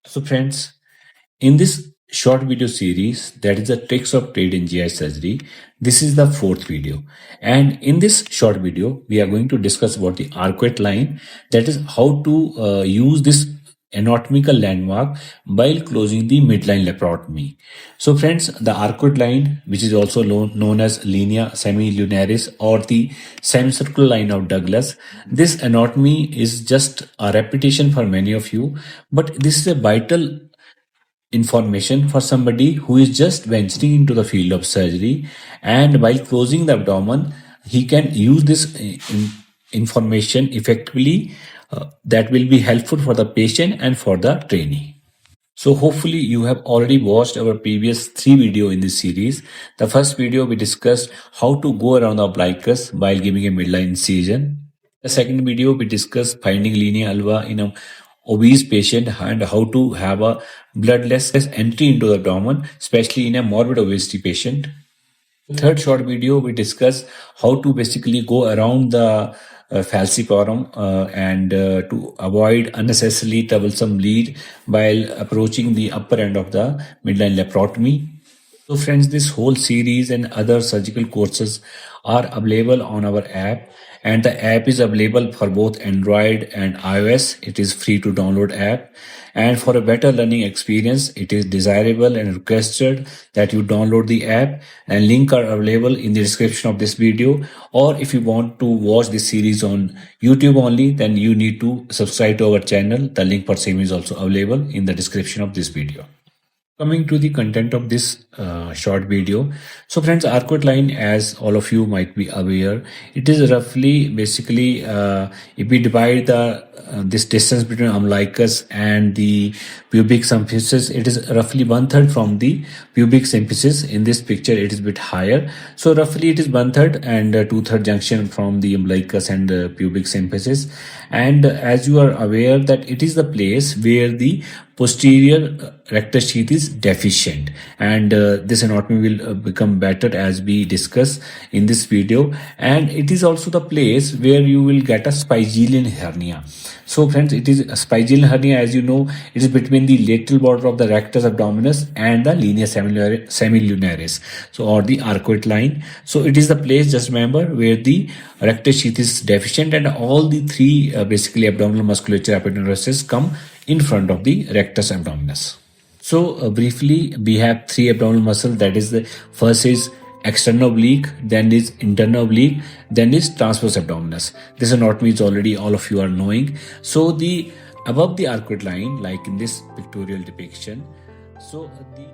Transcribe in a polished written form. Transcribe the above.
So friends, in this short video series, that is the tricks of trade in GI surgery, this is the fourth video. And in this short video, we are going to discuss about the Arcuate line, that is how to use this anatomical landmark while closing the midline laparotomy. So friends, the Arcuate line, which is also known as Linea semilunaris or the semicircular line of Douglas, this anatomy is just a repetition for many of you, but this is a vital information for somebody who is just venturing into the field of surgery, and while closing the abdomen he can use this information effectively. That will be helpful for the patient and for the trainee. So hopefully you have already watched our previous 3 video in this series. The first video we discussed how to go around the umbilicus while giving a midline incision. The second video we discussed finding Linea alba in a obese patient and how to have a bloodless entry into the abdomen, especially in a morbid obesity patient. Third short video we discuss how to basically go around the falciparum and to avoid unnecessarily troublesome bleed while approaching the upper end of the midline laparotomy. So friends, this whole series and other surgical courses are available on our app, and the app is available for both Android and iOS. It is free to download app, and for a better learning experience, it is desirable and requested that you download the app, and link are available in the description of this video. Or if you want to watch this series on YouTube only, then you need to subscribe to our channel. The link for same is also available in the description of this video. Coming to the content of this short video. So friends, Arcuate line, as all of you might be aware, it is roughly basically if we divide the this distance between umbilicus and the pubic symphysis, it is roughly 1/3 from the pubic symphysis. In this picture it is a bit higher, so roughly it is 1/3 and 2/3 junction from the umbilicus and pubic symphysis. And as you are aware that it is the place where the posterior rectus sheath is deficient, and this anatomy will become better as we discuss in this video. And it is also the place where you will get a spigelian hernia. So friends, it is a spigelian hernia, as you know, it is between the lateral border of the rectus abdominis and the linea semilunaris, so or the Arcuate line. So it is the place, just remember, where the rectus sheath is deficient and all the three basically abdominal musculature epidermolysis come in front of the rectus abdominis. So briefly, we have 3 abdominal muscles. That is, the first is external oblique, then is internal oblique, then is transverse abdominis. This anatomy is already all of you are knowing. So the above the Arcuate line, like in this pictorial depiction, so the